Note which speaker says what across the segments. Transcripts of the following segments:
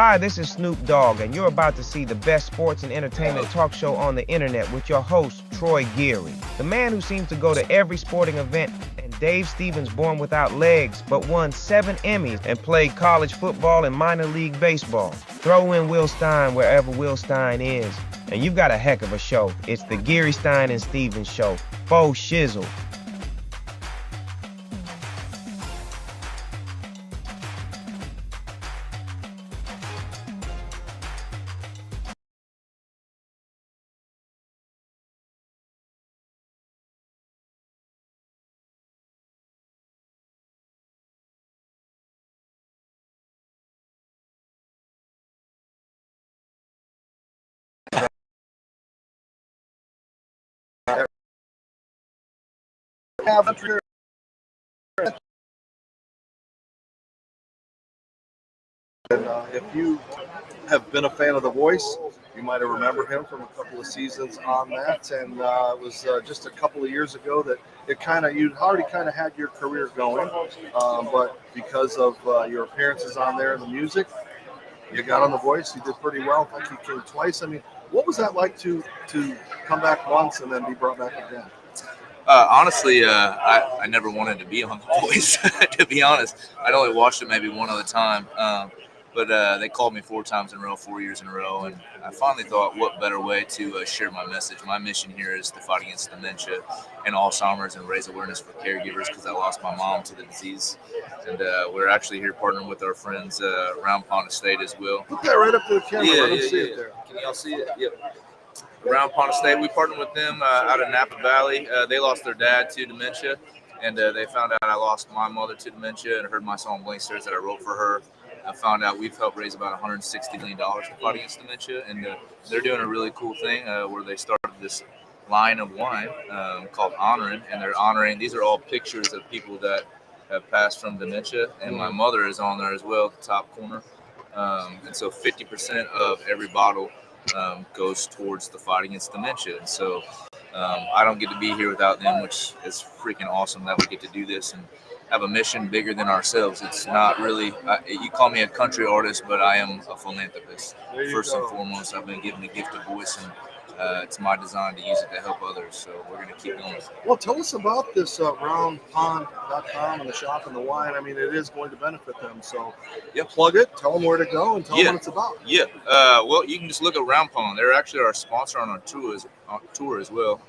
Speaker 1: Hi, this is Snoop Dogg, and you're about to see the best sports and entertainment talk show on the internet with your host, Troy Geary. The man who seems to go to every sporting event, and Dave Stevens born without legs, but won 7 Emmys and played college football and minor league baseball. Throw in Will Stein wherever Will Stein is, and you've got a heck of a show. It's the Geary, Stein and Stevens Show. Faux shizzle.
Speaker 2: And if you have been a fan of The Voice, you might have remembered him from a couple of seasons on that. And it was just a couple of years ago that you'd already kind of had your career going, but because of your appearances on there and the music, you got on The Voice. You did pretty well. I think you came twice. I mean, what was that like to come back once and then be brought back again?
Speaker 3: Honestly, I never wanted to be on The Voice, to be honest. I'd only watched it maybe one other time. But they called me 4 times in a row, 4 years in a row. And I finally thought, what better way to share my message? My mission here is to fight against dementia and Alzheimer's and raise awareness for caregivers, because I lost my mom to the disease. And we're actually here partnering with our friends Round Pond Estate as well.
Speaker 2: Put that right up to the camera. Let them see it there.
Speaker 3: Can y'all see it? Yep. Round Pond Estate, we partnered with them out of Napa Valley. They lost their dad to dementia, and they found out I lost my mother to dementia and heard my song Blank Stares that I wrote for her. I found out we've helped raise about $160 million to fight against dementia, and they're doing a really cool thing where they started this line of wine called Honoring, and they're honoring, these are all pictures of people that have passed from dementia, and my mother is on there as well at the top corner. And so 50% of every bottle goes towards the fight against dementia. And so I don't get to be here without them, which is freaking awesome that we get to do this and have a mission bigger than ourselves. It's not really, you call me a country artist, but I am a philanthropist. First and foremost, I've been given the gift of voice, and it's my design to use it to help others. So we're going to keep going.
Speaker 2: Well, tell us about this roundpond.com and the shop and the wine. I mean, it is going to benefit them. So plug it, tell them where to go, and tell them what it's about.
Speaker 3: Yeah. Well, you can just look at Round Pond. They're actually our sponsor on our tour as well.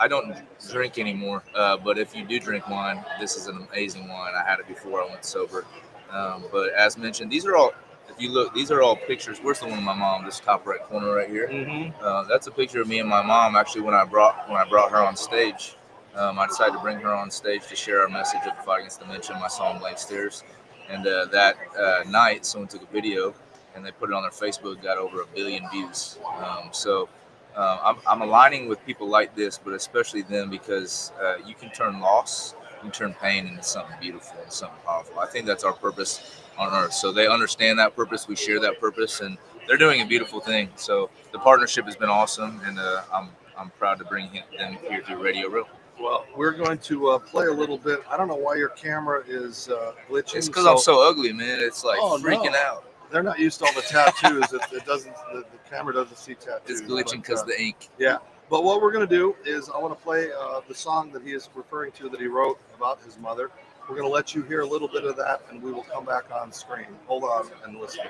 Speaker 3: I don't drink anymore, but if you do drink wine, this is an amazing wine. I had it before I went sober. But as mentioned, these are all, if you look, these are all pictures. Where's the one of my mom? This top right corner right here. Mm-hmm. That's a picture of me and my mom. Actually, when I brought her on stage, I decided to bring her on stage to share our message of the fight against dementia, my song Blank Stares. And that night, someone took a video and they put it on their Facebook, got over 1 billion views. I'm aligning with people like this, but especially them, because you can turn loss, you can turn pain into something beautiful and something powerful. I think that's our purpose on earth. So they understand that purpose, we share that purpose, and they're doing a beautiful thing. So the partnership has been awesome, and I'm proud to bring them here to Radio Row.
Speaker 2: Well, we're going to play a little bit. I don't know why your camera is glitching.
Speaker 3: It's because I'm so ugly, man. It's like freaking out.
Speaker 2: They're not used to all the tattoos. It doesn't. The camera doesn't see tattoos.
Speaker 3: It's glitching because the ink.
Speaker 2: Yeah. But what we're going to do is I want to play the song that he is referring to that he wrote about his mother. We're going to let you hear a little bit of that, and we will come back on screen. Hold on and listen.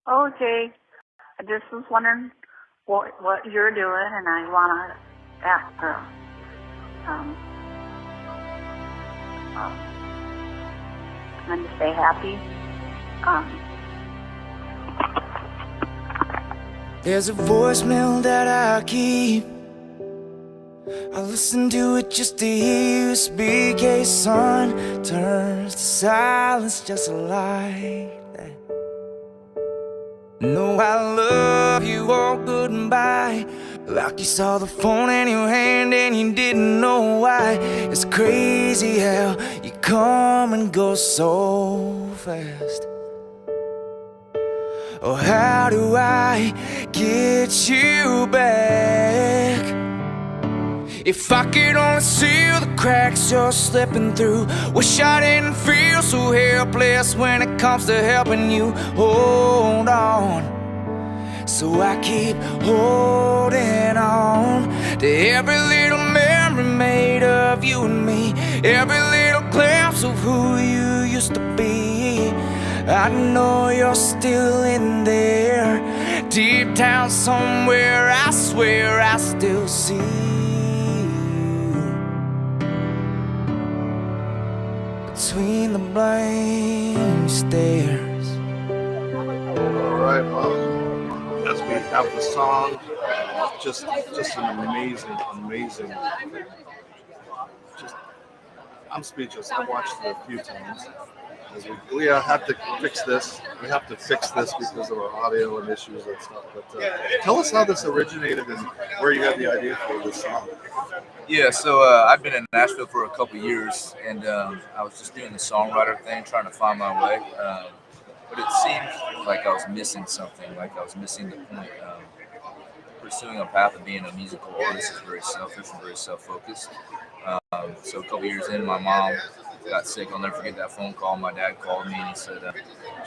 Speaker 4: Okay, I just was wondering what you're doing, and I want to ask her. And to stay happy.
Speaker 5: There's a voicemail that I keep I listen to it just to hear you speak. Hey son, turns to silence just like that. No, I love you, all goodbye. Like you saw the phone in your hand and you didn't know why. It's crazy how you come and go so fast. Oh, how do I get you back? If I could only see the cracks you're slipping through. Wish I didn't feel so helpless when it comes to helping you. Hold on. So I keep holding on to every little memory made of you and me. Every little glimpse of who you used to be. I know you're still in there, deep down somewhere. I swear I still see you between the blank stares.
Speaker 2: All right, as we have the song, just an amazing. I'm speechless. I watched it a few times. As we have to fix this. We have to fix this because of our audio and issues and stuff. But tell us how this originated and where you got the idea for this song.
Speaker 3: Yeah, so I've been in Nashville for a couple years, and I was just doing the songwriter thing, trying to find my way. But it seemed like I was missing something, like I was missing the point. Pursuing a path of being a musical artist is very selfish and very self-focused. So a couple years in, my mom got sick. I'll never forget that phone call. My dad called me and he said,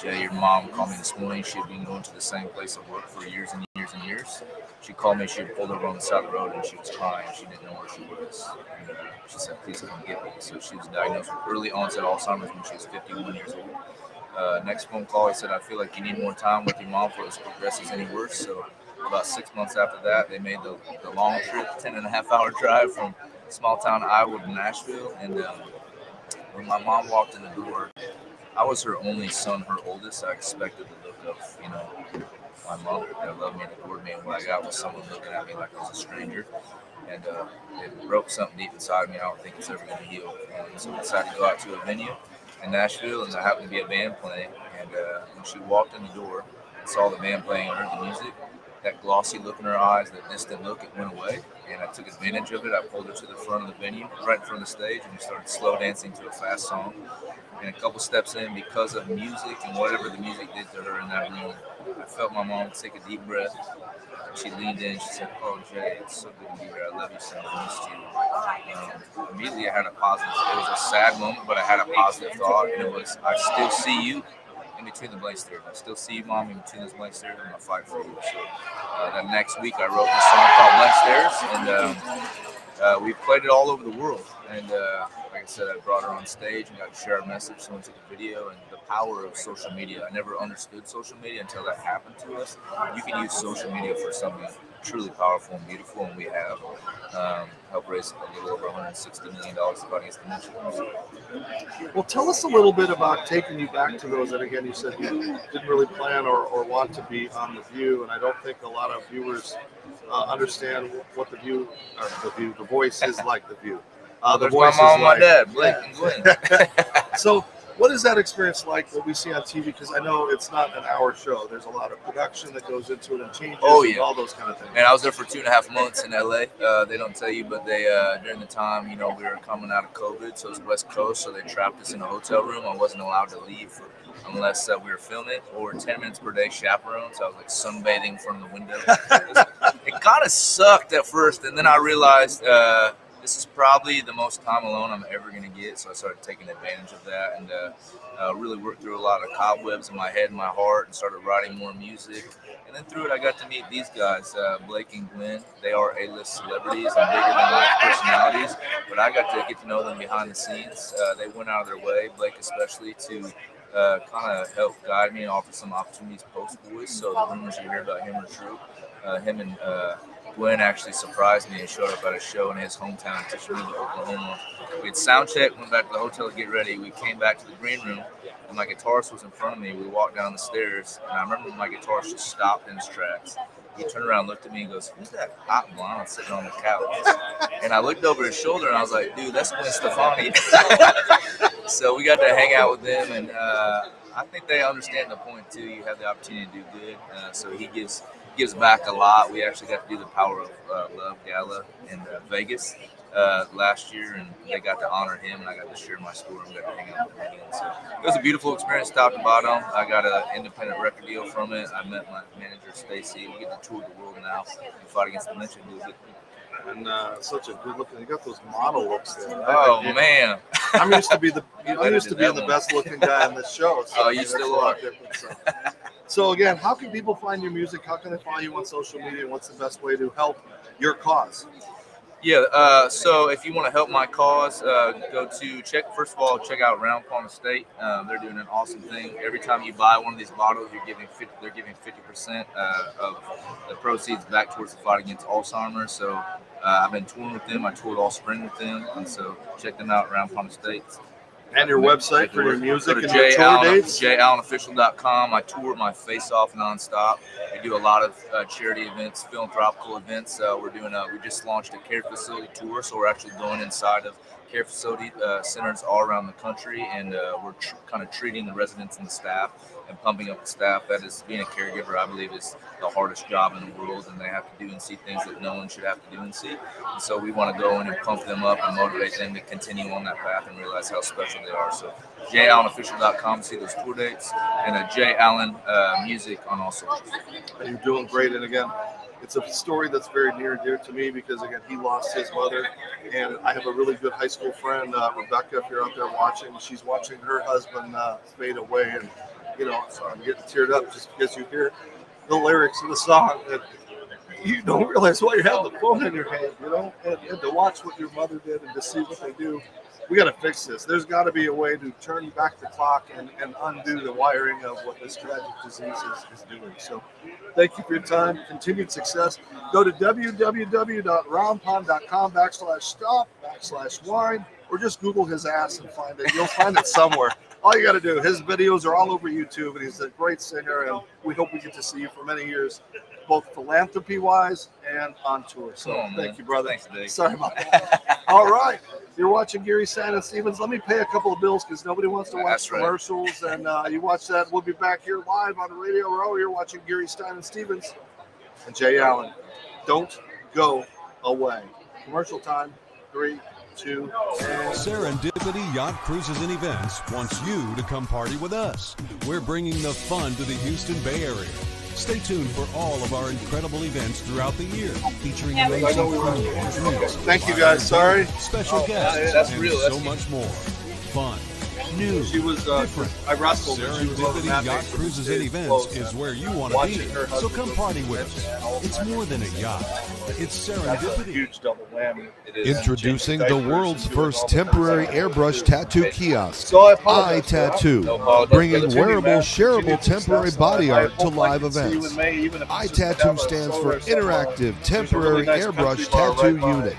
Speaker 3: Jay, your mom called me this morning. She had been going to the same place of work for years and years and years. She called me. She had pulled over on the side of the road and she was crying. She didn't know where she was. And she said, please come get me. So she was diagnosed with early onset Alzheimer's when she was 51 years old. Next phone call, he said, I feel like you need more time with your mom before this progresses any worse. So about 6 months after that, they made the long trip, 10.5-hour drive from small town Iowa to Nashville. And when my mom walked in the door, I was her only son, her oldest. I expected the look of, my mother that loved me and adored me. And what I got was someone looking at me like I was a stranger. And it broke something deep inside me. I don't think it's ever going to heal. And so I decided to go out to a venue in Nashville, and there happened to be a band playing. And when she walked in the door and saw the band playing and heard the music, that glossy look in her eyes, that distant look, it went away. And I took advantage of it. I pulled her to the front of the venue, right in front of the stage, and we started slow dancing to a fast song. And a couple steps in, because of music and whatever the music did to her in that room, I felt my mom take a deep breath. She leaned in, she said, oh, Jay, it's so good to be here. I love you, son. I missed you. Immediately I had a positive, it was a sad moment, but I had a positive thought, and it was, I still see you in between the blank stares. I still see you, Mom, in between those blank stares, and I'm going to fight for you. So that next week I wrote this song called Blank Stares, and we played it all over the world. And like I said, I brought her on stage and got to share a message. Someone took a video, and the power of social media. I never understood social media until that happened to us. You can use social media for something truly powerful and beautiful, and we have helped raise a little over $160 million to fight against dementia.
Speaker 2: Well, tell us a little bit about taking you back to those. And again, you said you didn't really plan or want to be on The View, and I don't think a lot of viewers understand what The Voice is like. The View.
Speaker 3: The Voice my mom and my dad, Blake and Glenn.
Speaker 2: So, what is that experience like? What we see on TV? Because I know it's not an hour show. There's a lot of production that goes into it and changes. And all those kind of things.
Speaker 3: And I was there for 2.5 months in LA. They don't tell you, but they during the time, we were coming out of COVID, so it was West Coast, so they trapped us in a hotel room. I wasn't allowed to leave unless we were filming, or 10 minutes per day chaperone. So I was like sunbathing from the window. It kind of sucked at first, and then I realized this is probably the most time alone I'm ever going to get. So I started taking advantage of that and really worked through a lot of cobwebs in my head and my heart and started writing more music. And then through it, I got to meet these guys, Blake and Glenn. They are A-list celebrities and bigger-than-life personalities, but I got to get to know them behind the scenes. They went out of their way, Blake especially, to kind of help guide me and offer some opportunities post-Voice. So the rumors you hear about him are true. Him and Glenn actually surprised me and showed up at a show in his hometown in Tishomingo, Oklahoma. We had sound check, went back to the hotel to get ready. We came back to the green room, and my guitarist was in front of me. We walked down the stairs, and I remember my guitarist just stopped in his tracks. he turned around, looked at me, and goes, "Who's that hot blonde sitting on the couch?" And I looked over his shoulder, and I was like, "Dude, that's Gwen Stefani." So we got to hang out with them, and I think they understand the point too. You have the opportunity to do good, so he gives back a lot. We actually got to do the Power of Love Gala in Vegas last year, and they got to honor him, and I got to share my story and got to hang out with him again. So it was a beautiful experience, top to bottom. I got an independent record deal from it. I met my manager, Stacy. We get to tour the world now and fight against dementia a little bit.
Speaker 2: And such a good looking. You got those model looks there.
Speaker 3: Oh man,
Speaker 2: I'm used to being the best looking guy on this show. So
Speaker 3: oh, you still are.
Speaker 2: So again, how can people find your music? How can they find you on social media? What's the best way to help your cause?
Speaker 3: Yeah, so if you want to help my cause, go to check out Round Pond Estate. They're doing an awesome thing. Every time you buy one of these bottles, they're giving 50% of the proceeds back towards the fight against Alzheimer. So I've been touring with them. I toured all spring with them, and so check them out, Round Pond Estate.
Speaker 2: And your website for your music and
Speaker 3: your
Speaker 2: tour dates?
Speaker 3: JAllenOfficial.com. I tour my face off nonstop. We do a lot of charity events, philanthropical events. We just launched a care facility tour, so we're actually going inside of care facility centers all around the country, and we're kind of treating the residents and the staff and pumping up the staff. That is, being a caregiver, I believe, is the hardest job in the world, and they have to do and see things that no one should have to do and see. And so we want to go in and pump them up and motivate them to continue on that path and realize how special they are. So JAllenOfficial.com to see those tour dates, and J Allen Music on all socials.
Speaker 2: You're doing great, and again, it's a story that's very near and dear to me because, again, he lost his mother, and I have a really good high school friend, Rebecca, if you're out there watching. She's watching her husband fade away, and, so I'm getting teared up just because you hear the lyrics of the song, and you don't realize why you have the phone in your hand, and to watch what your mother did and to see what they do. We got to fix this. There's got to be a way to turn back the clock and undo the wiring of what this tragic disease is doing. So thank you for your time. Continued success. Go to www.roundpond.com/stop/wine, or just Google his ass and find it. You'll find it somewhere. All you got to do. His videos are all over YouTube, and he's a great singer, and we hope we get to see you for many years, both philanthropy-wise and on tour. So thank you, brother.
Speaker 3: Thanks, Dave.
Speaker 2: Sorry about that. All right. You're watching Geary, Stein and Stevens. Let me pay a couple of bills because nobody wants to watch commercials. Right. And you watch that. We'll be back here live on the Radio Row. You're watching Geary, Stein and Stevens. And Jay Allen. Don't go away. Commercial time. 3, 2, and...
Speaker 6: Serendipity Yacht Cruises and Events wants you to come party with us. We're bringing the fun to the Houston Bay Area. Stay tuned for all of our incredible events throughout the year, featuring amazing crews.
Speaker 2: Thank you, guys. Sorry.
Speaker 6: Special guests, and so much more. Fun, new, different. Serendipity Yacht Cruises and Events is where you want to be. So come party with us. It's more than a yacht. It's serendipity.
Speaker 2: Huge double whammy.
Speaker 7: Introducing the world's first temporary airbrush tattoo kiosk, iTattoo, bringing wearable, shareable temporary body art to live events. iTattoo stands for Interactive Temporary Airbrush Tattoo Unit.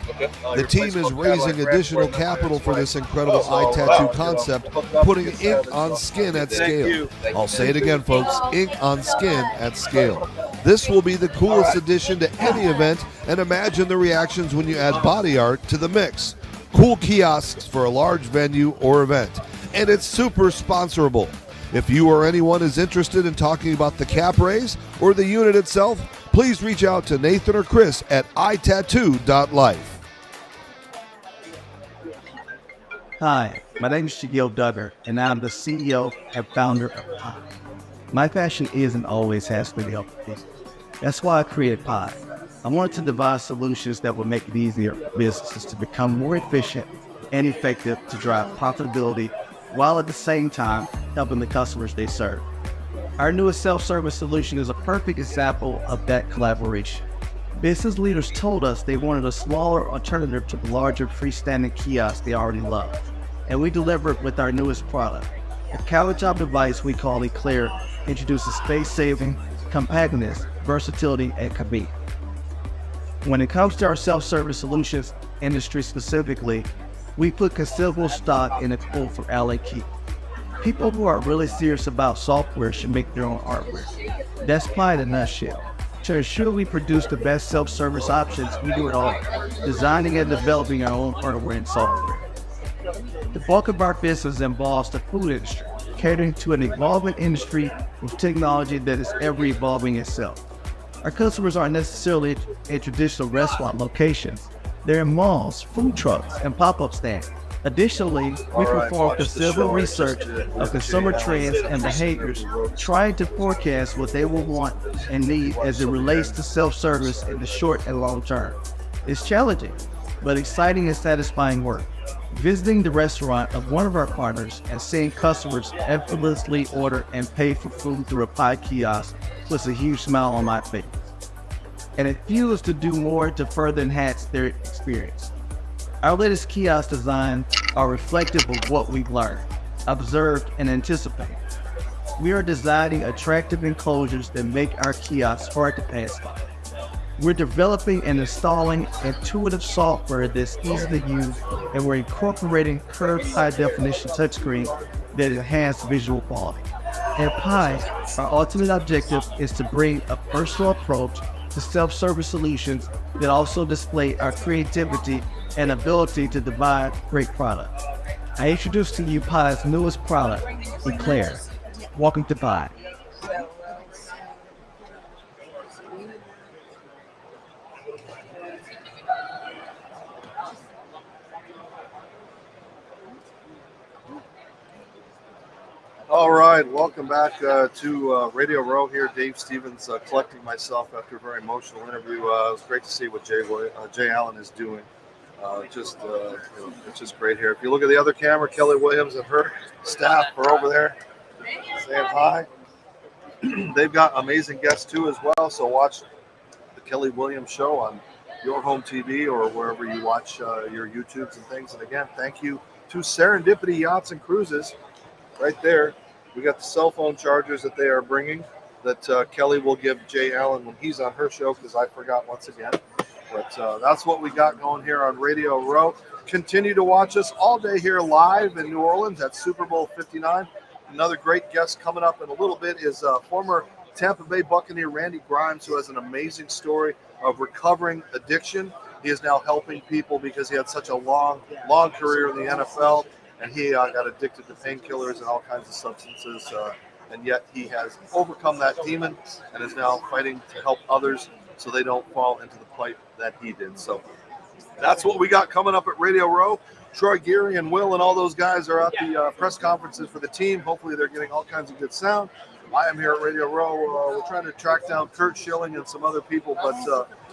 Speaker 7: The team is raising additional capital for this incredible iTattoo concept, putting ink on skin at scale. I'll say it again, folks, ink on skin at scale. This will be the coolest addition to any event, and imagine the reactions when you add body art to the mix. Cool kiosks for a large venue or event. And it's super sponsorable. If you or anyone is interested in talking about the cap raise or the unit itself, please reach out to Nathan or Chris at itattoo.life.
Speaker 8: Hi, my name is Shaquille Duggar, and I'm the CEO and founder of Pi. My passion is and always has been helping people. That's why I created Pi. I wanted to devise solutions that would make it easier for businesses to become more efficient and effective to drive profitability while at the same time helping the customers they serve. Our newest self-service solution is a perfect example of that collaboration. Business leaders told us they wanted a smaller alternative to the larger freestanding kiosks they already love, and we delivered with our newest product. The countertop device we call Eclair introduces space-saving, compactness, versatility, and convenience. When it comes to our self-service solutions industry specifically, we put considerable stock in a quote from Alan Key. People who are really serious about software should make their own hardware. That's Pi in a nutshell. To ensure we produce the best self-service options, we do it all, designing and developing our own hardware and software. The bulk of our business involves the food industry, catering to an evolving industry with technology that is ever evolving itself. Our customers aren't necessarily in traditional restaurant locations. They're in malls, food trucks, and pop-up stands. Additionally, we perform considerable research of consumer trends and behaviors, trying to forecast what they will want and need as it relates to self-service in the short and long term. It's challenging, but exciting and satisfying work. Visiting the restaurant of one of our partners and seeing customers effortlessly order and pay for food through a Pi kiosk puts a huge smile on my face. And it fuels to do more to further enhance their experience. Our latest kiosk designs are reflective of what we've learned, observed, and anticipated. We are designing attractive enclosures that make our kiosks hard to pass by. We're developing and installing intuitive software that's easy to use, and we're incorporating curved high-definition touchscreens that enhance visual quality. At Pi, our ultimate objective is to bring a personal approach to self-service solutions that also display our creativity and ability to provide great product. I introduce to you Pi's newest product, Eclair. Welcome to Pi.
Speaker 2: All right, welcome back to Radio Row here. Dave Stevens collecting myself after a very emotional interview. It was great to see what Jay Allen is doing. It's just great here. If you look at the other camera, Kelly Williams and her staff are over there saying hi. They've got amazing guests too as well. So watch the Kelly Williams show on your home TV or wherever you watch your YouTubes and things. And again, thank you to Serendipity Yachts and Cruises. Right there, we got the cell phone chargers that they are bringing that Kelly will give Jay Allen when he's on her show, because I forgot once again. But that's what we got going here on Radio Row. Continue to watch us all day here live in New Orleans at Super Bowl 59. Another great guest coming up in a little bit is former Tampa Bay Buccaneer Randy Grimes, who has an amazing story of recovering addiction. He is now helping people because he had such a long career in the NFL. And he got addicted to painkillers and all kinds of substances, and yet he has overcome that demon and is now fighting to help others so they don't fall into the plight that he did. So that's what we got coming up at Radio Row. Troy, Geary, and Will and all those guys are at the press conferences for the team. Hopefully they're getting all kinds of good sound. I am here at Radio Row. We're trying to track down Kurt Schilling and some other people, but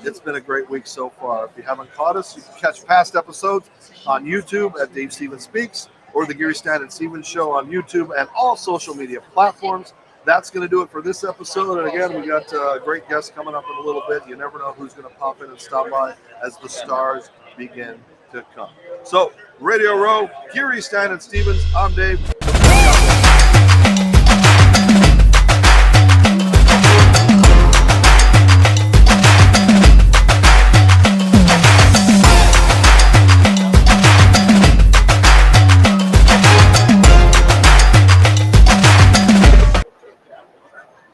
Speaker 2: it's been a great week so far. If you haven't caught us, you can catch past episodes on YouTube at Dave Stevens Speaks or the Geary, Stein and Stevens Show on YouTube and all social media platforms. That's going to do it for this episode. And again, we got great guests coming up in a little bit. You never know who's going to pop in and stop by as the stars begin to come. So, Radio Row, Geary, Stein and Stevens, I'm Dave.